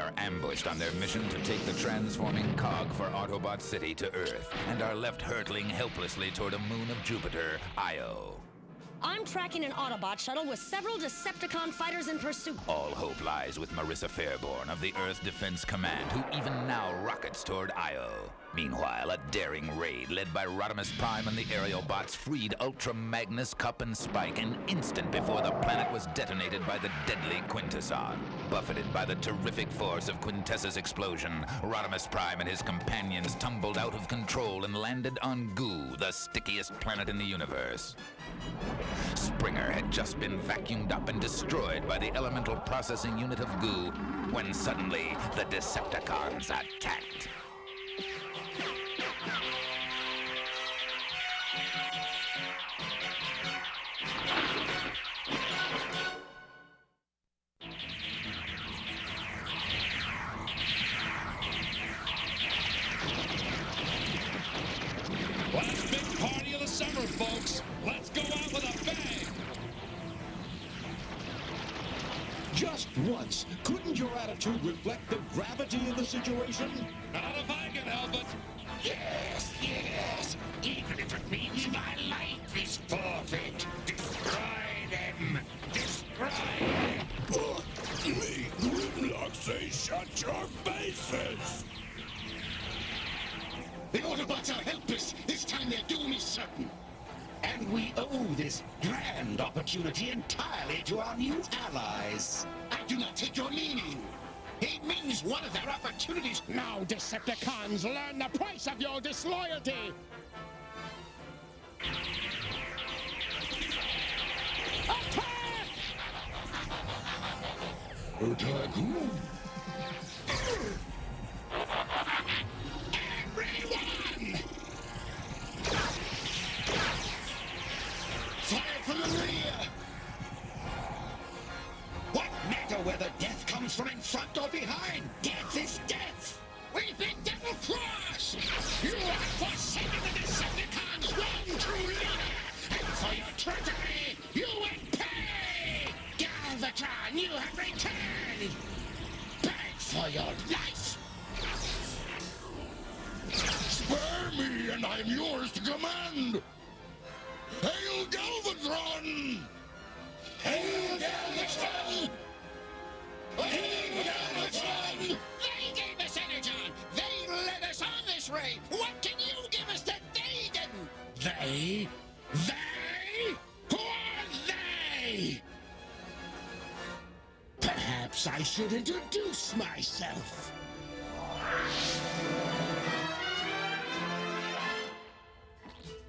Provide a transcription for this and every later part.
are ambushed on their mission to take the transforming cog for Autobot City to Earth, and are left hurtling helplessly toward a moon of Jupiter, Io. I'm tracking an Autobot shuttle with several Decepticon fighters in pursuit. All hope lies with Marissa Fairborn of the Earth Defense Command, who even now rockets toward Io. Meanwhile, a daring raid led by Rodimus Prime and the aerial bots freed Ultra Magnus, Cup, and Spike an instant before the planet was detonated by the deadly Quintesson. Buffeted by the terrific force of Quintessa's explosion, Rodimus Prime and his companions tumbled out of control and landed on Goo, the stickiest planet in the universe. Springer had just been vacuumed up and destroyed by the elemental processing unit of Goo when suddenly the Decepticons attacked. Last big party of the summer, folks. Let's go out with a bang. Just once, couldn't your attitude reflect the gravity of the situation? Not if I can help it. Yes, yes. Even if it means my life is forfeit. Destroy them. Destroy them. Me, Grimlock, say shut your faces! The Autobots are helpless. This time their doom is certain. And we owe this grand opportunity entirely to our new allies. I do not take your meaning. It means one of their opportunities. Now, Decepticons, learn the price of your disloyalty! Attack! Attack who? Everyone! Fire from the rear! What matter whether death comes from in front or behind? Death is death! We've been double-crossed! You have forsaken the Decepticons' one true leader! And for your treachery, you will pay! Galvatron, you have returned! Beg for your life! Spare me, and I'm yours to command! Hail Galvatron! Hail Galvatron! Hail Galvatron! They gave us Energon! They led us on this raid! What can you give us that they didn't? They? They? Who are they? Perhaps I should introduce myself.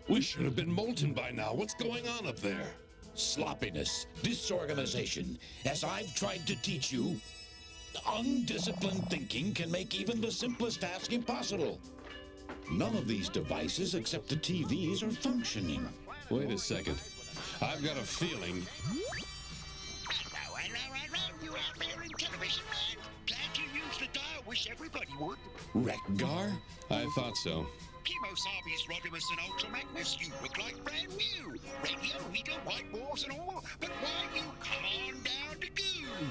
We should have been molten by now. What's going on up there? Sloppiness, disorganization. As I've tried to teach you, undisciplined thinking can make even the simplest task impossible. None of these devices except the TVs are functioning. Wait a second. I've got a feeling. You out there in television land? Glad you used the dial. Wish everybody would. Rekgar? I thought so. Kemosabi's Rodimus and Ultra Magnus, you look like brand new. Radio, we don't white walls and all, but why you come on down to Goo?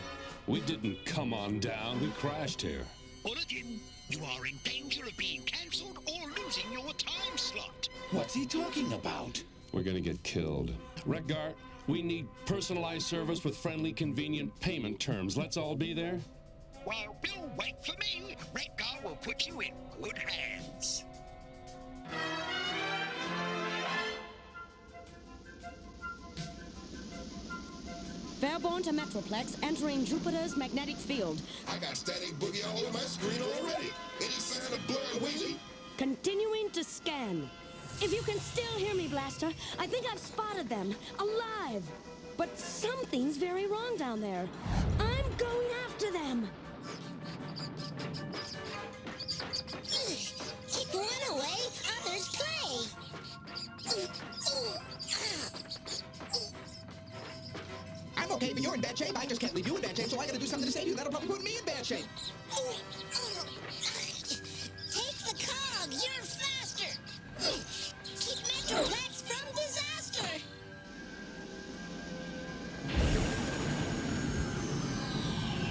We didn't come on down. We crashed here. Bulletin, you are in danger of being cancelled or losing your time slot. What's he talking about? We're gonna get killed. Rekgar, we need personalized service with friendly, convenient payment terms. Let's all be there. While Bill wait for me, Rekgar will put you in good hands. Fairborn to Metroplex, entering Jupiter's magnetic field. I got static boogie all over my screen already. Any sign of blurred Wheelie? Continuing to scan. If you can still hear me, Blaster, I think I've spotted them, alive. But something's very wrong down there. I'm going after them. Keep one away, others play. I'm okay, but you're in bad shape. I just can't leave you in bad shape, so I gotta do something to save you. That'll probably put me in bad shape. Take the cog, you're faster. Keep Metroplex from disaster.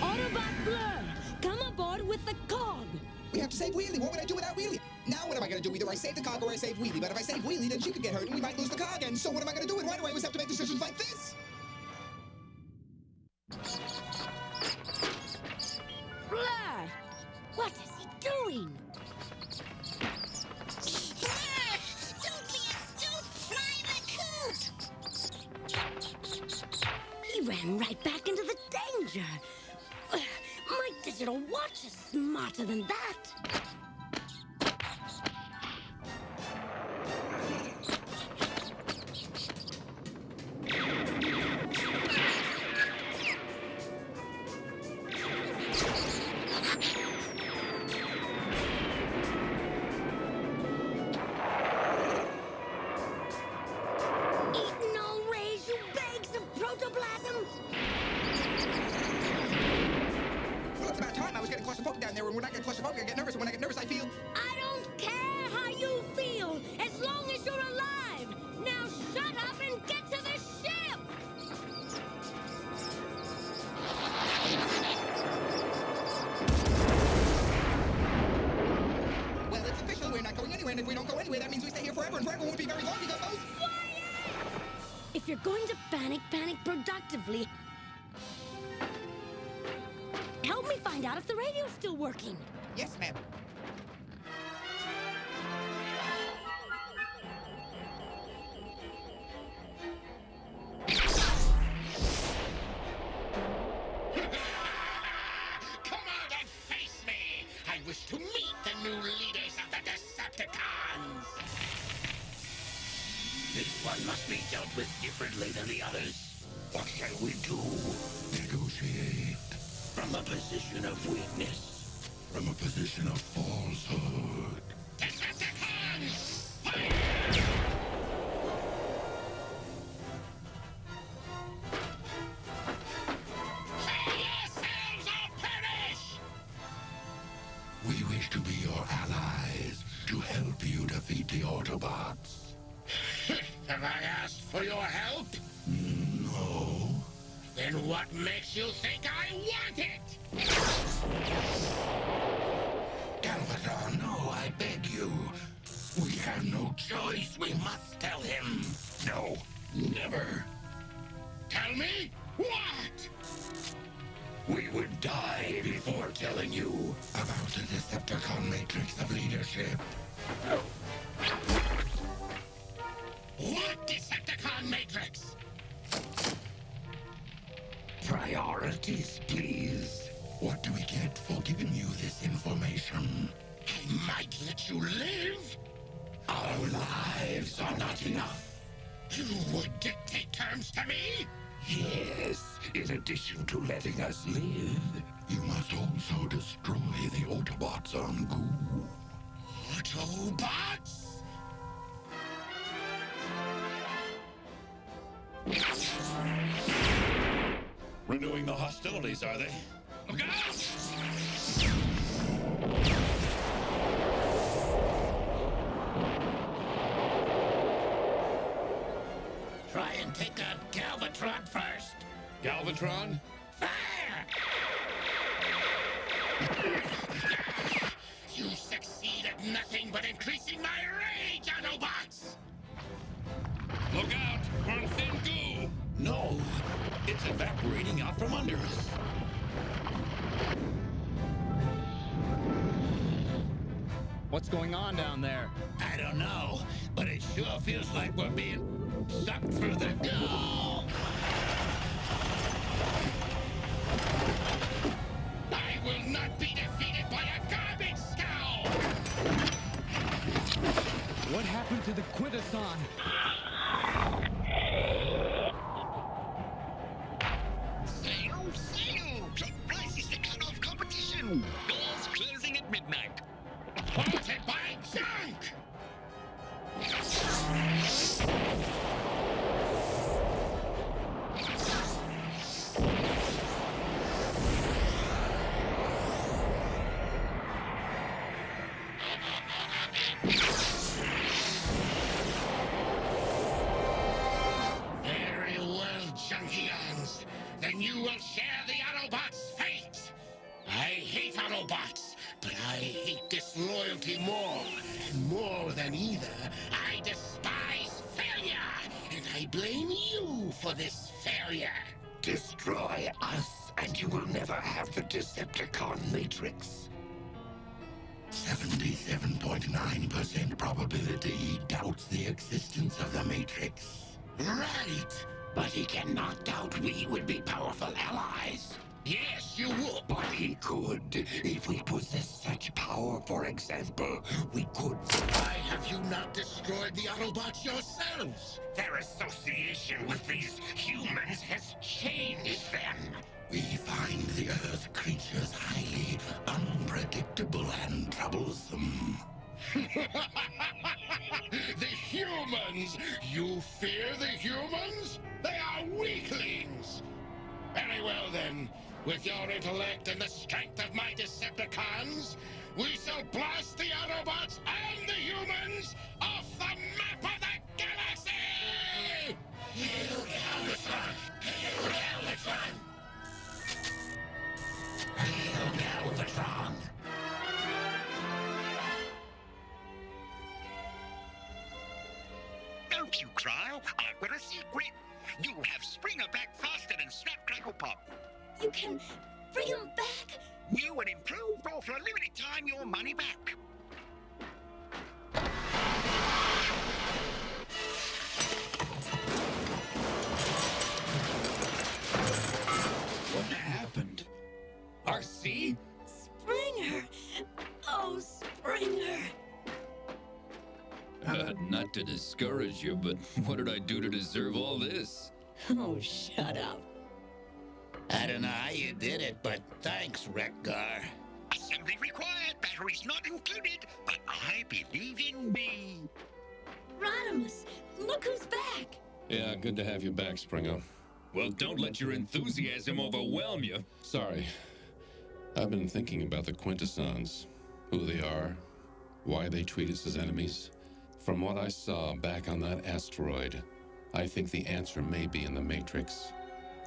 Autobot Blur, come aboard aboard with the cog. We have to save Wheelie. What would I do without Wheelie? Now what am I going to do? Either I save the cog or I save Wheelie. But if I save Wheelie, then she could get hurt and we might lose the cog. And so what am I going to do? And why do I always have to make decisions like this? Blur! What is he doing? Blur! Don't be a stoop! Fly the coop! He ran right back into the danger. My digital watch is smarter than that. Eat no rays, you bags of protoplasm! Well, it's about time. I was getting claustrophobic down there, and when I get claustrophobic, I get nervous, and when I get nervous, I feel... I don't care how you feel, as long as you're alive. Now shut up and get to the ship. Well, it's official. We're not going anywhere, and if we don't go anywhere, that means we stay here forever, and forever won't be very long because those... If you're going to panic productively. Help me find out if the radio's still working. Yes, ma'am. Come out and face me! I wish to meet the new leaders of the Decepticons! This one must be dealt with differently than the others. What shall we do? Negotiate. From a position of weakness. From a position of falsehood. Decepticons! Fire! Kill yourselves or perish! We wish to be your allies, to help you defeat the Autobots. Have I asked for your help? No. Then what makes you think I want it? Galvatron, no, I beg you. We have no choice. We must tell him. No, never. Tell me what? We would die before telling you about the Decepticon matrix of leadership. What Decepticon matrix? Priorities, please. What do we get for giving you this information? I might let you live. Our lives are not enough. You would dictate terms to me? Yes, in addition to letting us live, you must also destroy the Autobots on Goo. Autobots? Renewing the hostilities, are they? Look out! Try and take out Galvatron first. Galvatron? Fire! You succeed at nothing but increasing my rage, Autobots! Look out! We're on thin goo! No, it's evaporating out from under us. What's going on down there? I don't know, but it sure feels like we're being sucked through the goo. I will not be defeated by a garbage scow! What happened to the Quintesson? Sail! Plug price is the cut-off competition! Doors closing at midnight. Haunted by junk! Very well, Junkions. Then you will share the Autobots' fate. I hate Autobots, but I hate disloyalty more. And more than either, I despise failure. And I blame you for this failure. Destroy us, and you will never have the Decepticon Matrix. 77.9% probability he doubts the existence of the Matrix. Right. But he cannot doubt we would be powerful allies. Yes, you would. But he could. If we possess such power, for example, we could... Why have you not destroyed the Autobots yourselves? Their association with these humans has changed them. We find the Earth creatures highly unpredictable and troublesome. The humans! You fear the humans? They are weaklings! Very well then. With your intellect and the strength of my Decepticons, we shall blast the Autobots and the humans off the map of the galaxy! Hail Galvatron! Hail Galvatron! Hail Galvatron! Don't you cry. I've got a secret. You have Springer back faster than Snap Crackle Pop. You can bring him back? You will improve, or for a limited time, your money back. What happened? RC? Springer! Oh, Springer! Not to discourage you, but what did I do to deserve all this? Oh, shut up. I don't know how you did it, but thanks, Wreck-Gar. Assembly required, batteries not included, but I believe in me. Rodimus, look who's back! Yeah, good to have you back, Springer. Well, don't let your enthusiasm overwhelm you. Sorry. I've been thinking about the Quintessons. Who they are, why they treat us as enemies. From what I saw back on that asteroid, I think the answer may be in the Matrix.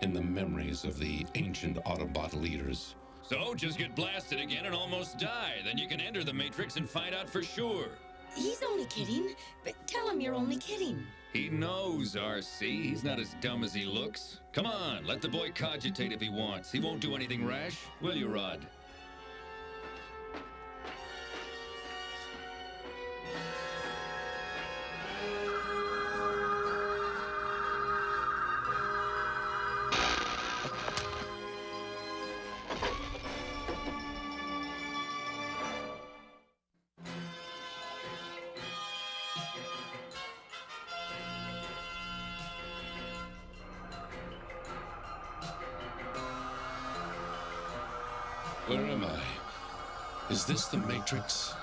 In the memories of the ancient Autobot leaders. So, just get blasted again and almost die. Then you can enter the Matrix and find out for sure. He's only kidding, but tell him you're only kidding. He knows, RC. He's not as dumb as he looks. Come on, let the boy cogitate if he wants. He won't do anything rash, will you, Rod? Where am I? Is this the Matrix?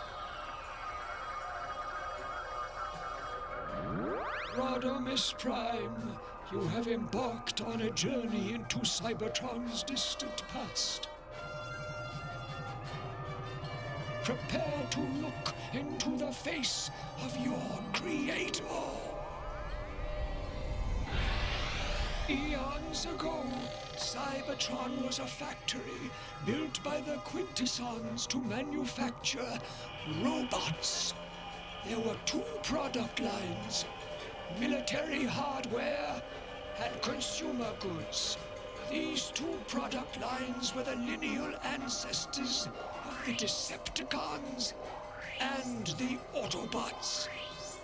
Rodimus Prime, you have embarked on a journey into Cybertron's distant past. Prepare to look into the face of your creator. Eons ago, Cybertron was a factory built by the Quintessons to manufacture robots. There were two product lines, military hardware and consumer goods. These two product lines were the lineal ancestors of the Decepticons and the Autobots.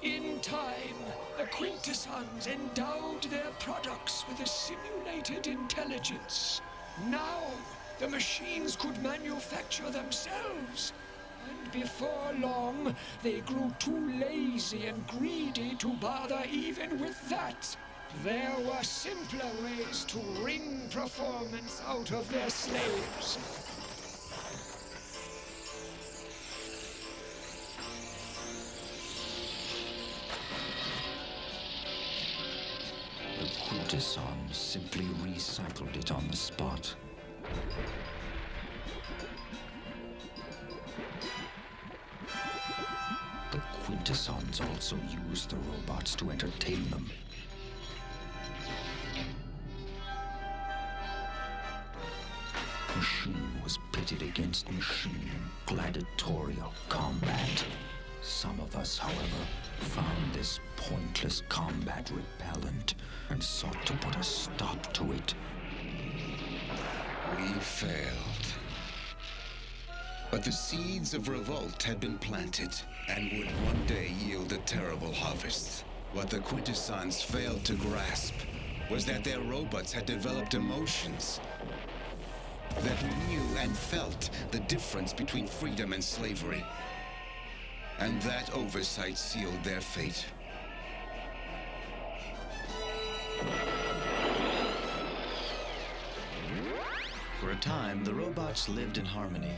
In time, the Quintessons endowed their products with a simulated intelligence. Now, the machines could manufacture themselves. And before long, they grew too lazy and greedy to bother even with that. There were simpler ways to wring performance out of their slaves. The Quintessons simply recycled it on the spot. The Quintessons also used the robots to entertain them. Machine was pitted against machine in gladiatorial combat. Some of us, however, found this pointless combat repellent and sought to put a stop to it. We failed. But the seeds of revolt had been planted and would one day yield a terrible harvest. What the Quintessons failed to grasp was that their robots had developed emotions that knew and felt the difference between freedom and slavery. And that oversight sealed their fate. For a time, the robots lived in harmony.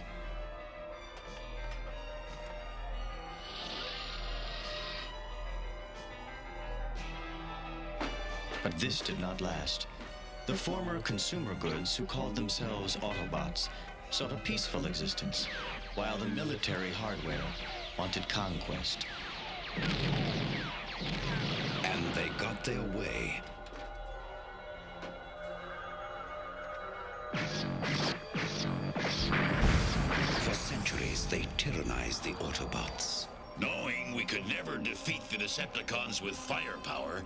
But this did not last. The former consumer goods, who called themselves Autobots, sought a peaceful existence, while the military hardware wanted conquest. And they got their way. For centuries, they tyrannized the Autobots. Knowing we could never defeat the Decepticons with firepower,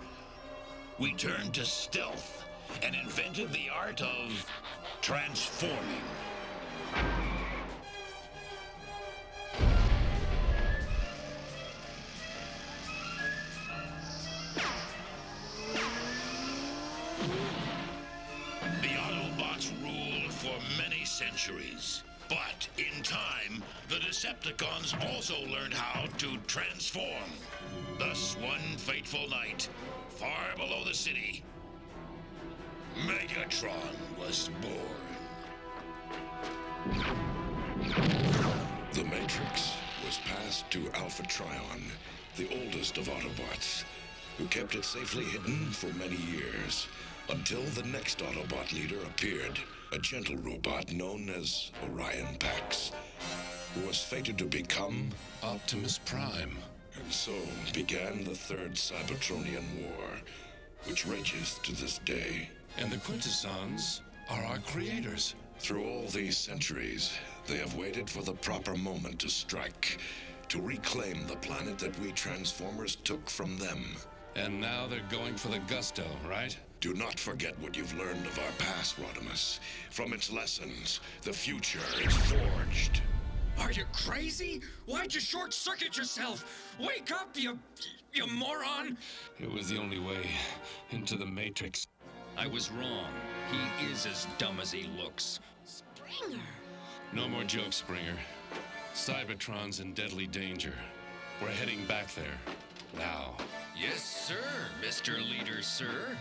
we turned to stealth and invented the art of transforming. The Autobots ruled for many centuries. But in time, the Decepticons also learned how to transform. Thus, one fateful night, far below the city, Megatron was born. The Matrix was passed to Alpha Trion, the oldest of Autobots, who kept it safely hidden for many years, until the next Autobot leader appeared, a gentle robot known as Orion Pax, who was fated to become Optimus Prime. And so began the Third Cybertronian War, which rages to this day. And the Quintessons are our creators. Through all these centuries, they have waited for the proper moment to strike, to reclaim the planet that we Transformers took from them. And now they're going for the gusto, right? Do not forget what you've learned of our past, Rodimus. From its lessons, the future is forged. Are you crazy? Why'd you short-circuit yourself? Wake up, you moron! It was the only way into the Matrix. I was wrong. He is as dumb as he looks. Springer! No more jokes, Springer. Cybertron's in deadly danger. We're heading back there. Now. Yes, sir, Mr. Leader, sir.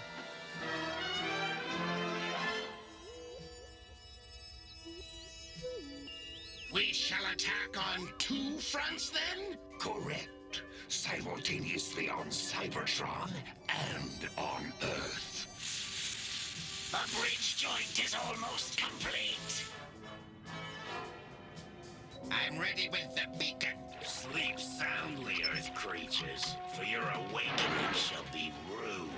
We shall attack on two fronts, then? Correct. Simultaneously on Cybertron and on Earth. The bridge joint is almost complete. I'm ready with the beacon. Sleep soundly, Earth creatures, for your awakening shall be rude.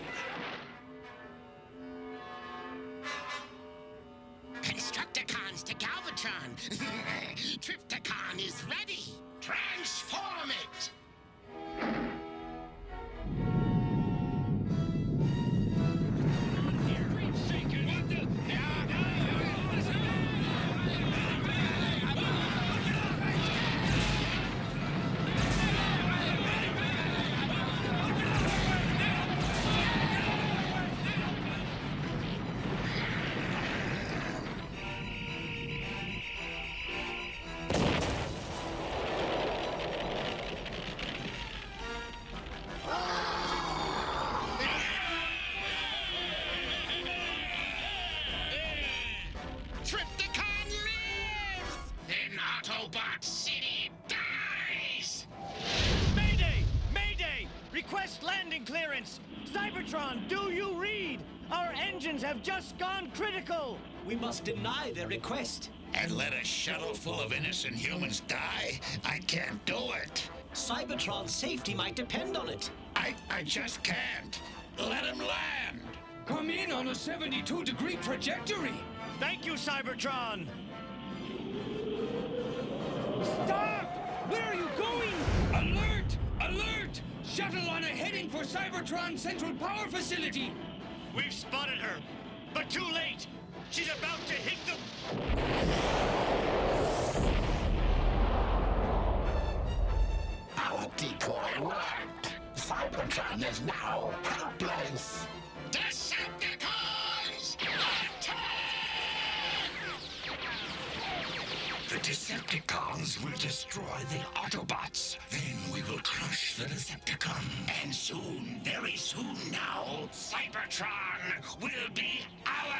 Constructicons to Galvatron. Tripticon is ready. Transform it! Cybertron, do you read? Our engines have just gone critical! We must deny their request. And let a shuttle full of innocent humans die? I can't do it. Cybertron's safety might depend on it. I just can't. Let him land. Come in on a 72-degree trajectory. Thank you, Cybertron! Stop! Where are you going? Alert! Alert! Shuttle on a heading for Cybertron's central power facility! We've spotted her, but too late! She's about to hit the... Our decoy worked. Cybertron is now helpless. Decepticons, attack! The Decepticons will destroy the Autobots. Then we will crush the Decepticon. And soon, very soon now, Cybertron will be our